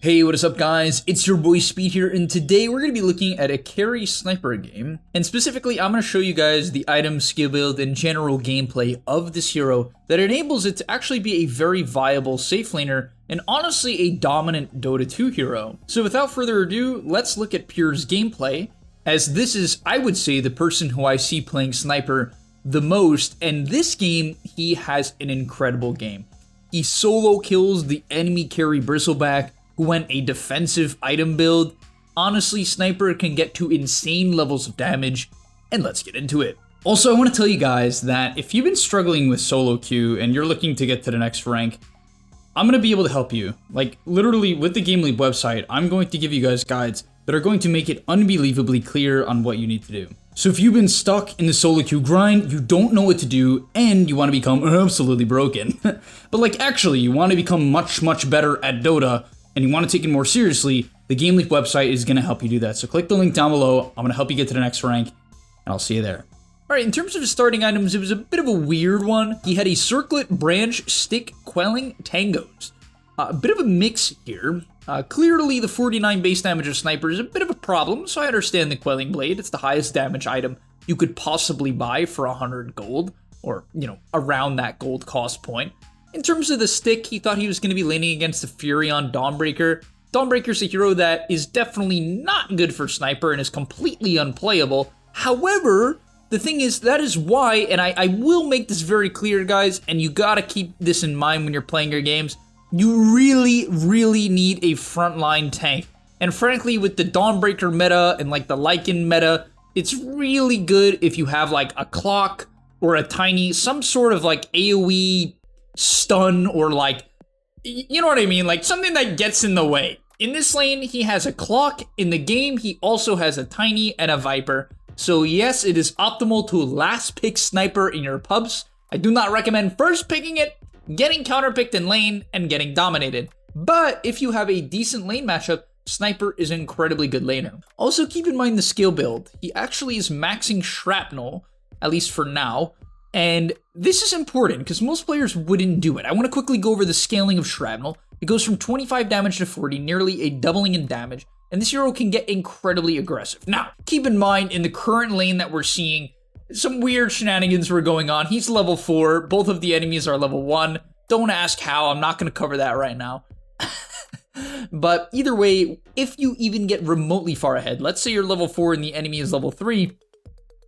Hey, what is up guys? It's your boy Speed here, and today we're going to be looking at a carry sniper game. And specifically, I'm going to show you guys the item, skill build, and general gameplay of this hero that enables it to actually be a very viable safe laner, and honestly a dominant Dota 2 hero. So without further ado, let's look at Pure's gameplay, as this is, I would say, the person who I see playing sniper the most, and this game, he has an incredible game. He solo kills the enemy carry Bristleback, who went a defensive item build. Honestly, Sniper can get to insane levels of damage, and let's get into it. Also, I want to tell you guys that if you've been struggling with solo queue and you're looking to get to the next rank, I'm going to be able to help you. Like, literally, with the GameLeap website, I'm going to give you guys guides that are going to make it unbelievably clear on what you need to do. So if you've been stuck in the solo queue grind, you don't know what to do, and you want to become absolutely broken, but like actually, you want to become much better at Dota, and you want to take it more seriously, the GameLeap website is going to help you do that. So click the link down below. I'm going to help you get to the next rank, and I'll see you there. Alright, in terms of his starting items, it was a bit of a weird one. He had a circlet, branch, stick, quelling, tangos. A bit of a mix here. Clearly, the 49 base damage of Sniper is a bit of a problem, so I understand the quelling blade. It's the highest damage item you could possibly buy for 100 gold, or, you know, around that gold cost point. In terms of the stick, he thought he was going to be laning against the Furion Dawnbreaker. Dawnbreaker's a hero that is definitely not good for Sniper and is completely unplayable. However, the thing is, that is why, and I will make this very clear, guys, and you gotta keep this in mind when you're playing your games, you really need a frontline tank. And frankly, with the Dawnbreaker meta and like the Lycan meta, it's really good if you have like a clock or a tiny, some sort of like AoE stun, or like, you know what I mean, like something that gets in the way. In this lane, he has a clock. In the game, he also has a tiny and a viper. So yes, it is optimal to last pick Sniper in your pubs. I do not recommend first picking it, getting counterpicked in lane, and getting dominated. But if you have a decent lane matchup, Sniper is an incredibly good laner. Also keep in mind the skill build. He actually is maxing shrapnel, at least for now. And this is important because most players wouldn't do it. I want to quickly go over the scaling of shrapnel. It goes from 25 damage to 40, nearly a doubling in damage. And this hero can get incredibly aggressive. Now, keep in mind, in the current lane that we're seeing, some weird shenanigans were going on. He's level 4. Both of the enemies are level 1. Don't ask how. I'm not going to cover that right now. But either way, if you even get remotely far ahead, let's say you're level 4 and the enemy is level 3,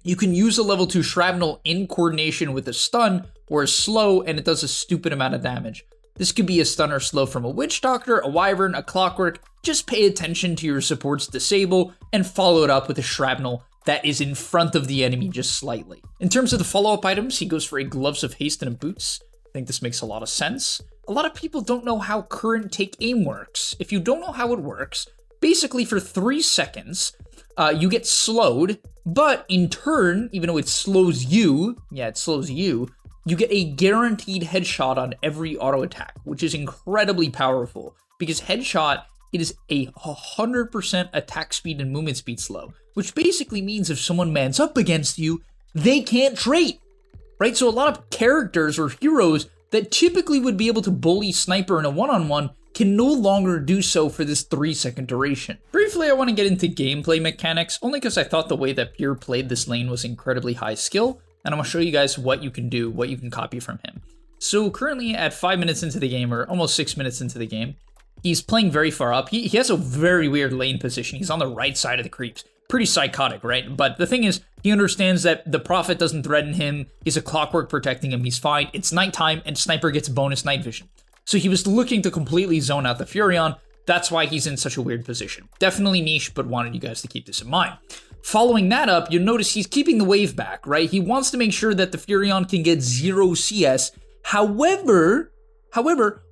you can use a level 2 shrapnel in coordination with a stun or a slow, and it does a stupid amount of damage. This could be a stun or slow from a Witch Doctor, a Wyvern, a Clockwork. Just pay attention to your support's disable and follow it up with a shrapnel that is in front of the enemy just slightly. In terms of the follow-up items, he goes for a Gloves of Haste and a Boots. I think this makes a lot of sense. A lot of people don't know how current take aim works. If you don't know how it works, basically for 3 seconds, you get slowed, but in turn, even though it slows you, you get a guaranteed headshot on every auto attack, which is incredibly powerful, because headshot, it is a 100% attack speed and movement speed slow, which basically means if someone mans up against you, they can't trait, right? So a lot of characters or heroes that typically would be able to bully Sniper in a one-on-one can no longer do so for this 3-second duration. Briefly, I want to get into gameplay mechanics, only because I thought the way that Pure played this lane was incredibly high skill, and I'm going to show you guys what you can do, what you can copy from him. So currently at 5 minutes into the game, or almost 6 minutes into the game, he's playing very far up. He has a very weird lane position. He's on the right side of the creeps. Pretty psychotic, right? But the thing is, he understands that the Prophet doesn't threaten him. He's a Clockwork protecting him. He's fine. It's nighttime, and Sniper gets bonus night vision. So he was looking to completely zone out the Furion. That's why he's in such a weird position. Definitely niche, but wanted you guys to keep this in mind. Following that up, you'll notice he's keeping the wave back, right? He wants to make sure that the Furion can get 0 CS. However,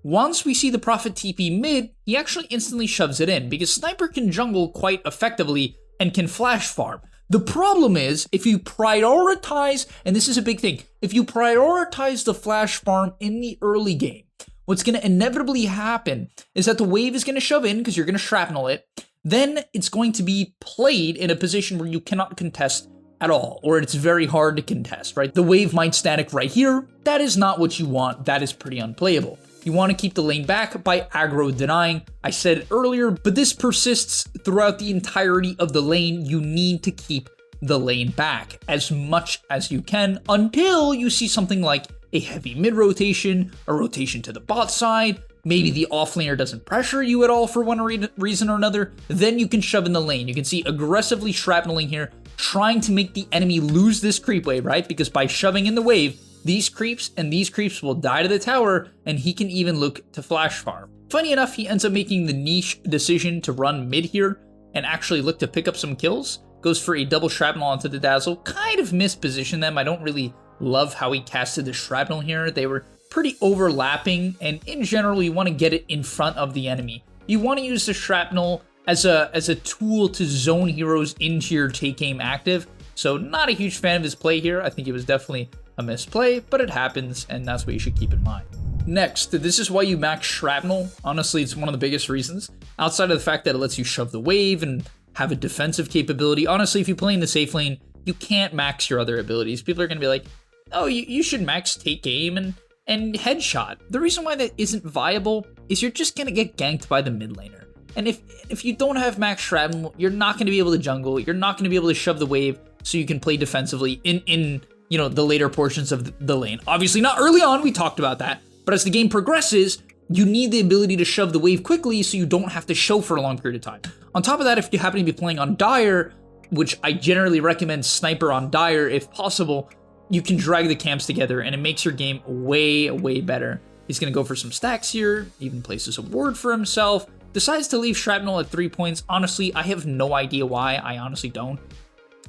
once we see the Prophet TP mid, he actually instantly shoves it in, because Sniper can jungle quite effectively and can flash farm. The problem is, if you prioritize, and this is a big thing, if you prioritize the flash farm in the early game, what's going to inevitably happen is that the wave is going to shove in because you're going to shrapnel it. Then it's going to be played in a position where you cannot contest at all, or it's very hard to contest, right? The wave might static right here. That is not what you want. That is pretty unplayable. You want to keep the lane back by aggro denying. I said it earlier, but this persists throughout the entirety of the lane. You need to keep the lane back as much as you can until you see something like a heavy mid rotation, a rotation to the bot side, maybe the offlaner doesn't pressure you at all for one reason or another, then you can shove in the lane. You can see aggressively shrapneling here, trying to make the enemy lose this creep wave, right? Because by shoving in the wave, these creeps and these creeps will die to the tower, and he can even look to flash farm. Funny enough, he ends up making the niche decision to run mid here and actually look to pick up some kills. Goes for a double shrapnel onto the Dazzle. Kind of mispositioned them. I don't really love how he casted the shrapnel here. They were pretty overlapping, and in general, you want to get it in front of the enemy. You want to use the shrapnel as a tool to zone heroes into your take aim active. So not a huge fan of his play here. I think it was definitely a misplay, but it happens, and that's what you should keep in mind. Next, this is why you max shrapnel. Honestly, it's one of the biggest reasons. Outside of the fact that it lets you shove the wave and have a defensive capability. Honestly, if you play in the safe lane, you can't max your other abilities. People are going to be like, oh, you should max take aim and headshot. The reason why that isn't viable is you're just going to get ganked by the mid laner. And if you don't have max shrapnel, you're not going to be able to jungle. You're not going to be able to shove the wave so you can play defensively in you know, the later portions of the lane. Obviously not early on, we talked about that. But as the game progresses, you need the ability to shove the wave quickly so you don't have to show for a long period of time. On top of that, if you happen to be playing on Dire, which I generally recommend sniper on Dire if possible, you can drag the camps together and it makes your game way, way better. He's going to go for some stacks here, even places a ward for himself, decides to leave shrapnel at 3 points. Honestly, I have no idea why. I honestly don't.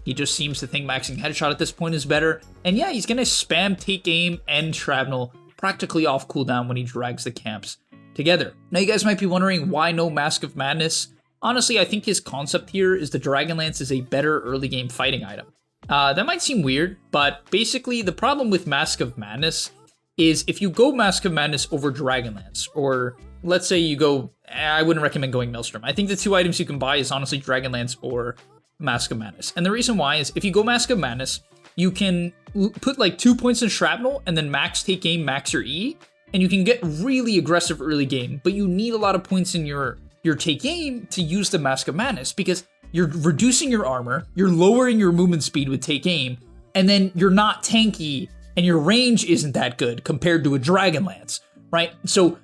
He just seems to think maxing headshot at this point is better. And yeah, he's going to spam take aim and shrapnel practically off cooldown when he drags the camps together. Now you guys might be wondering why no Mask of Madness. Honestly, I think his concept here is the Dragonlance is a better early game fighting item. That might seem weird, but basically the problem with Mask of Madness is if you go Mask of Madness over Dragonlance, or let's say you go, I wouldn't recommend going Maelstrom. I think the two items you can buy is honestly Dragonlance or Mask of Madness. And the reason why is if you go Mask of Madness, you can put like 2 points in shrapnel and then max take aim, max your E, and you can get really aggressive early game, but you need a lot of points in your take aim to use the Mask of Madness because you're reducing your armor, you're lowering your movement speed with take aim, and then you're not tanky and your range isn't that good compared to a Dragonlance, right? So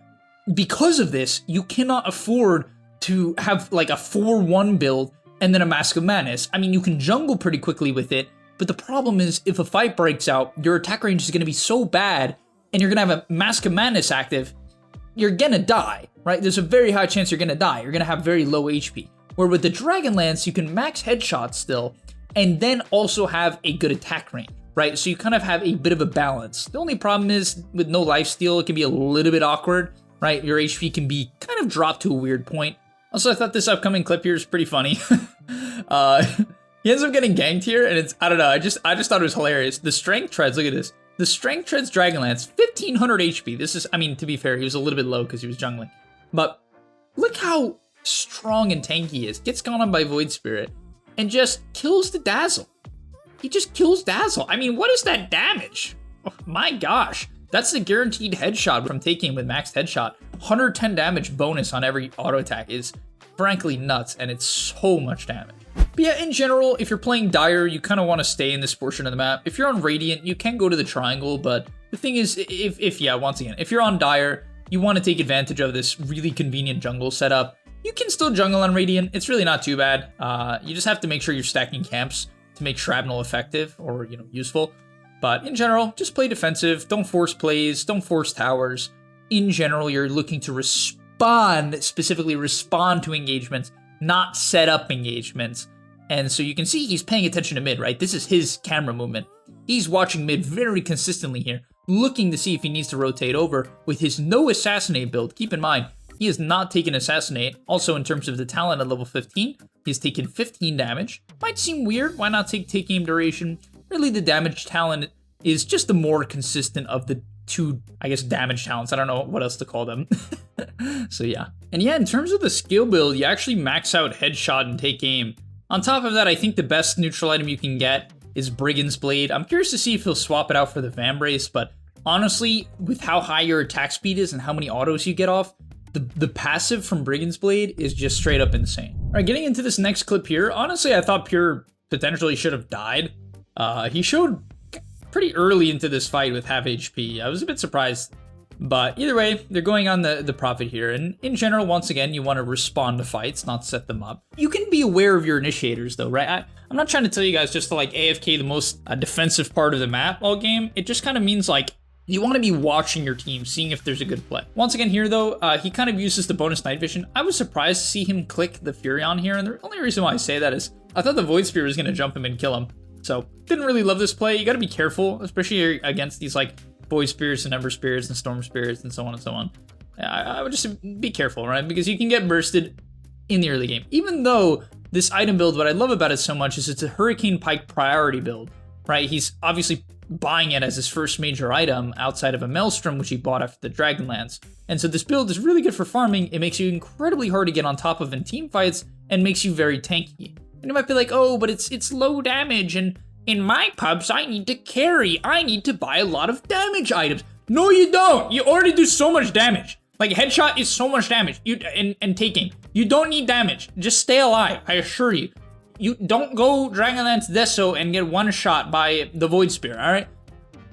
because of this, you cannot afford to have like a 4-1 build and then a Mask of Madness. I mean, you can jungle pretty quickly with it, but the problem is if a fight breaks out, your attack range is going to be so bad and you're going to have a Mask of Madness active, you're going to die, right? There's a very high chance you're going to die. You're going to have very low HP. Where with the Dragonlance, you can max headshots still and then also have a good attack range, right? So you kind of have a bit of a balance. The only problem is with no lifesteal, it can be a little bit awkward, right? Your HP can be kind of dropped to a weird point. Also, I thought this upcoming clip here is pretty funny. He ends up getting ganked here, and it's, I don't know, I just thought it was hilarious. The Strength Treads, look at this. The Strength Treads Dragonlance, 1500 HP. This is, I mean, to be fair, he was a little bit low because he was jungling. But look how strong and tanky he is. Gets gone on by Void Spirit and just kills the Dazzle. He just kills Dazzle. I mean, what is that damage? Oh, my gosh. That's the guaranteed headshot from taking with maxed headshot. 110 damage bonus on every auto attack is frankly nuts, and it's so much damage. But yeah, in general, if you're playing Dire, you kind of want to stay in this portion of the map. If you're on Radiant, you can go to the triangle, but the thing is, once again, if you're on Dire, you want to take advantage of this really convenient jungle setup. You can still jungle on Radiant. It's really not too bad. You just have to make sure you're stacking camps to make shrapnel effective or, you know, useful. But in general, just play defensive. Don't force plays. Don't force towers. In general, you're looking to specifically respond to engagements, not set up engagements. And so you can see he's paying attention to mid, right? This is his camera movement. He's watching mid very consistently here, looking to see if he needs to rotate over with his no assassinate build. Keep in mind, he has not taken assassinate. Also, in terms of the talent at level 15, he's taken 15 damage. Might seem weird. Why not take aim duration? Really, the damage talent is just the more consistent of the two, I guess, damage talents. I don't know what else to call them. So yeah. And yeah, in terms of the skill build, you actually max out headshot and take aim. On top of that, I think the best neutral item you can get is Brigand's Blade. I'm curious to see if he'll swap it out for the Vambrace, but honestly, with how high your attack speed is and how many autos you get off, the passive from Brigand's Blade is just straight up insane. All right, getting into this next clip here, honestly, I thought Pure potentially should have died. He showed pretty early into this fight with half HP. I was a bit surprised, but either way, they're going on the profit here. And in general, once again, you want to respond to fights, not set them up. You can be aware of your initiators though, right? I'm not trying to tell you guys just to like AFK the most defensive part of the map all game. It just kind of means like, you want to be watching your team, seeing if there's a good play. Once again here though, he kind of uses the bonus night vision. I was surprised to see him click the Furion here, and the only reason why I say that is I thought the Void Spear was going to jump him and kill him. So didn't really love this play. You got to be careful, especially against these like Void Spears and Ember Spears and Storm Spears and so on and so on. I would just be careful, right? Because you can get bursted in the early game. Even though this item build, what I love about it so much is it's a Hurricane Pike priority build, right? He's obviously buying it as his first major item outside of a Maelstrom, which he bought after the Dragonlance. And so this build is really good for farming. It makes you incredibly hard to get on top of in team fights and makes you very tanky. And you might be like, oh, but it's low damage, and in my pubs, I need to carry. I need to buy a lot of damage items. No, you don't. You already do so much damage. Like, headshot is so much damage. And taking. You don't need damage. Just stay alive, I assure you. You don't go Dragonlance Deso and get one shot by the Void Spear, alright?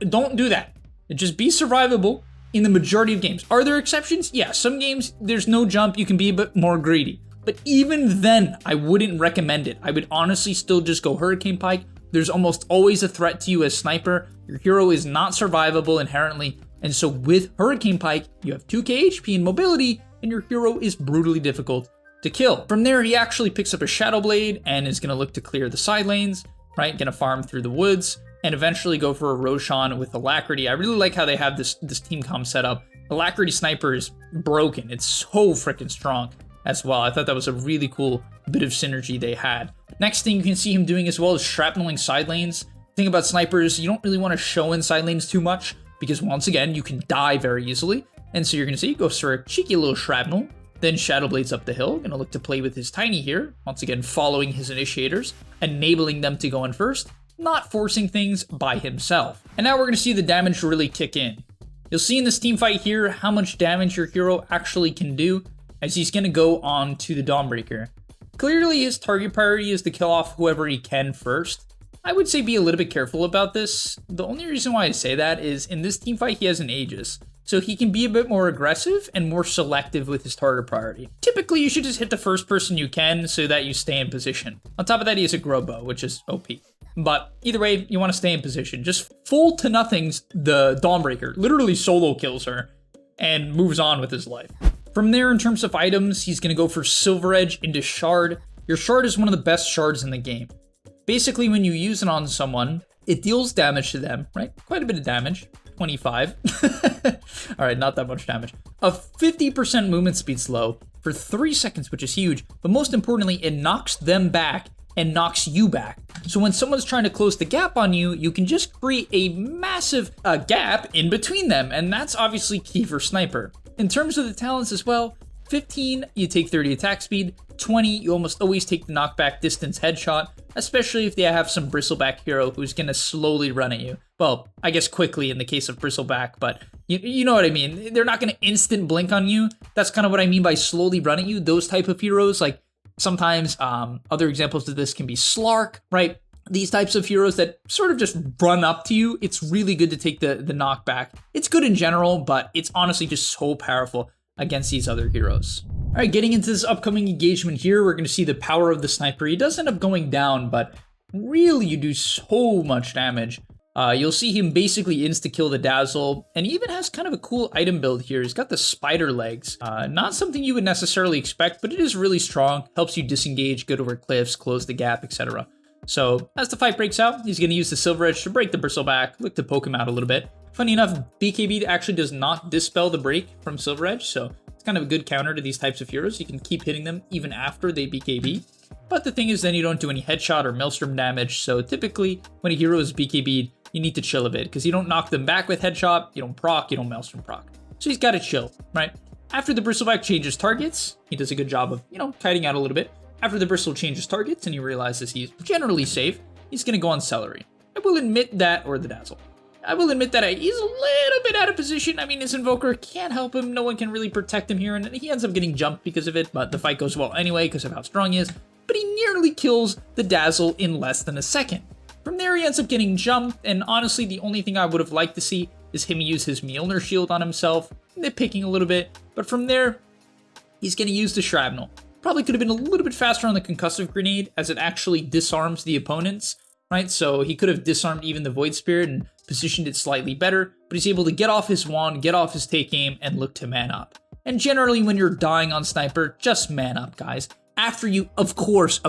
Don't do that. Just be survivable in the majority of games. Are there exceptions? Yeah, some games, there's no jump. You can be a bit more greedy. But even then, I wouldn't recommend it. I would honestly still just go Hurricane Pike. There's almost always a threat to you as sniper. Your hero is not survivable inherently. And so with Hurricane Pike, you have 2k HP and mobility, and your hero is brutally difficult to kill. From there, he actually picks up a Shadow Blade and is gonna look to clear the side lanes, right? Gonna farm through the woods and eventually go for a Roshan with Alacrity. I really like how they have this team comp set up. Alacrity Sniper is broken. It's so freaking strong as well. I thought that was a really cool bit of synergy they had. Next thing you can see him doing as well is shrapneling side lanes. The thing about snipers, you don't really want to show in side lanes too much because once again, you can die very easily. And so you're gonna see, goes for a cheeky little shrapnel, then Shadow Blades up the hill, gonna look to play with his Tiny here, once again following his initiators, enabling them to go in first, not forcing things by himself. And now we're gonna see the damage really kick in. You'll see in this team fight here how much damage your hero actually can do, as he's gonna go on to the Dawnbreaker. Clearly his target priority is to kill off whoever he can first. I would say be a little bit careful about this. The only reason why I say that is in this team fight he has an Aegis, so he can be a bit more aggressive and more selective with his target priority. Typically you should just hit the first person you can so that you stay in position. On top of that he has a Grobo, which is OP. But either way, you want to stay in position. Just full to nothings the Dawnbreaker, literally solo kills her and moves on with his life. From there, in terms of items, he's going to go for Silver Edge into Shard. Your Shard is one of the best shards in the game. Basically, when you use it on someone, it deals damage to them, right? Quite a bit of damage, 25. All right, not that much damage. A 50% movement speed slow for 3 seconds, which is huge. But most importantly, it knocks them back and knocks you back. So when someone's trying to close the gap on you, you can just create a massive gap in between them. And that's obviously key for Sniper. In terms of the talents as well, 15, you take 30 attack speed. 20, you almost always take the knockback distance headshot, especially if they have some Bristleback hero who's gonna slowly run at you. Well, I guess quickly in the case of Bristleback, but you know what I mean. They're not gonna instant blink on you. That's kind of what I mean by slowly run at you. Those type of heroes, like sometimes other examples of this can be Slark, right? These types of heroes that sort of just run up to you, it's really good to take the knockback. It's good in general, but it's honestly just so powerful against these other heroes. All right, getting into this upcoming engagement here, we're going to see the power of the sniper. He does end up going down, but really you do so much damage. You'll see him basically insta-kill the Dazzle, and he even has kind of a cool item build here. He's got the spider legs. Not something you would necessarily expect, but it is really strong. Helps you disengage, get over cliffs, close the gap, etc. So as the fight breaks out, he's going to use the Silver Edge to break the Bristleback, look to poke him out a little bit. Funny enough, BKB actually does not dispel the break from Silver Edge, so it's kind of a good counter to these types of heroes. You can keep hitting them even after they BKB. But the thing is then you don't do any headshot or Maelstrom damage, so typically when a hero is BKB'd, you need to chill a bit, because you don't knock them back with headshot, you don't proc, you don't Maelstrom proc. So he's got to chill, right? After the Bristleback changes targets, he does a good job of, kiting out a little bit. After the Bristle changes targets and he realizes he's generally safe, he's going to go on Celery. I will admit that, or the Dazzle. I will admit that he's a little bit out of position. I mean, his Invoker can't help him. No one can really protect him here, and he ends up getting jumped because of it, but the fight goes well anyway because of how strong he is. But he nearly kills the Dazzle in less than a second. From there, he ends up getting jumped, and honestly, the only thing I would have liked to see is him use his Mjolnir shield on himself, nitpicking a little bit. But from there, he's going to use the Shrapnel. Probably could have been a little bit faster on the Concussive Grenade, as it actually disarms the opponents, right? So he could have disarmed even the Void Spirit and positioned it slightly better, but he's able to get off his wand, get off his take aim, and look to man up. And generally, when you're dying on Sniper, just man up, guys. After you, of course,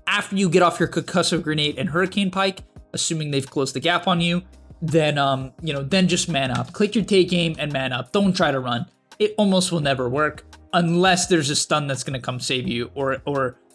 after you get off your Concussive Grenade and Hurricane Pike, assuming they've closed the gap on you, then, then just man up. Click your take aim and man up. Don't try to run. It almost will never work unless there's a stun that's going to come save you or,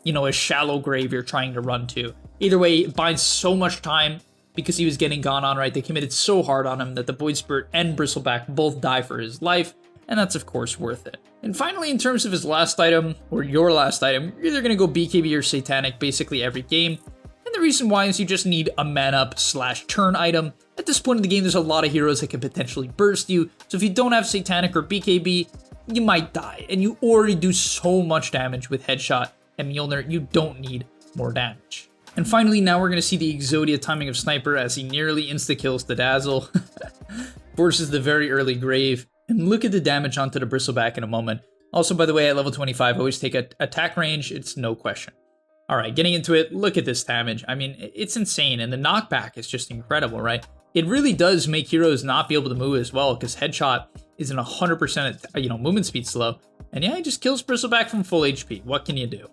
a shallow grave you're trying to run to. Either way, it buys so much time because he was getting gone on, right? They committed so hard on him that the Void Spirit and Bristleback both die for his life, and that's, of course, worth it. And finally, in terms of his last item, or your last item, you're either going to go BKB or Satanic basically every game. And the reason why is you just need a man-up/turn item. At this point in the game, there's a lot of heroes that can potentially burst you, so if you don't have Satanic or BKB, you might die. And you already do so much damage with Headshot and Mjolnir, you don't need more damage. And finally, now we're going to see the Exodia timing of Sniper as he nearly insta-kills the Dazzle, forces the very early Grave, and look at the damage onto the Bristleback in a moment. Also, by the way, at level 25, always take attack range, it's no question. Alright, getting into it, look at this damage. I mean, it's insane, and the knockback is just incredible, right? It really does make heroes not be able to move as well, because Headshot isn't 100% movement speed slow. And yeah, he just kills Bristleback from full HP. What can you do?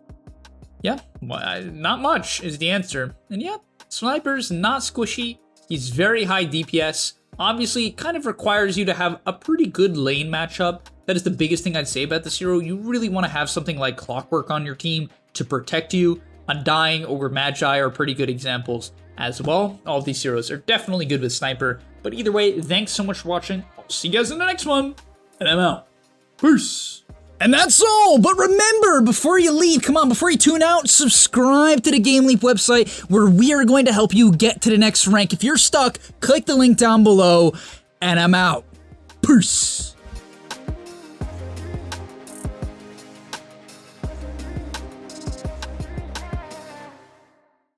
Yeah, well, not much is the answer. And yeah, Sniper's not squishy. He's very high DPS. Obviously, it kind of requires you to have a pretty good lane matchup. That is the biggest thing I'd say about this hero. You really want to have something like Clockwork on your team to protect you. Undying or Magi are pretty good examples as well. All of these heroes are definitely good with Sniper. But either way, thanks so much for watching. I'll see you guys in the next one. And I'm out. Peace. And that's all, but remember, before you leave, before you tune out, subscribe to the GameLeap website where we are going to help you get to the next rank. If you're stuck, click the link down below, and I'm out. Peace.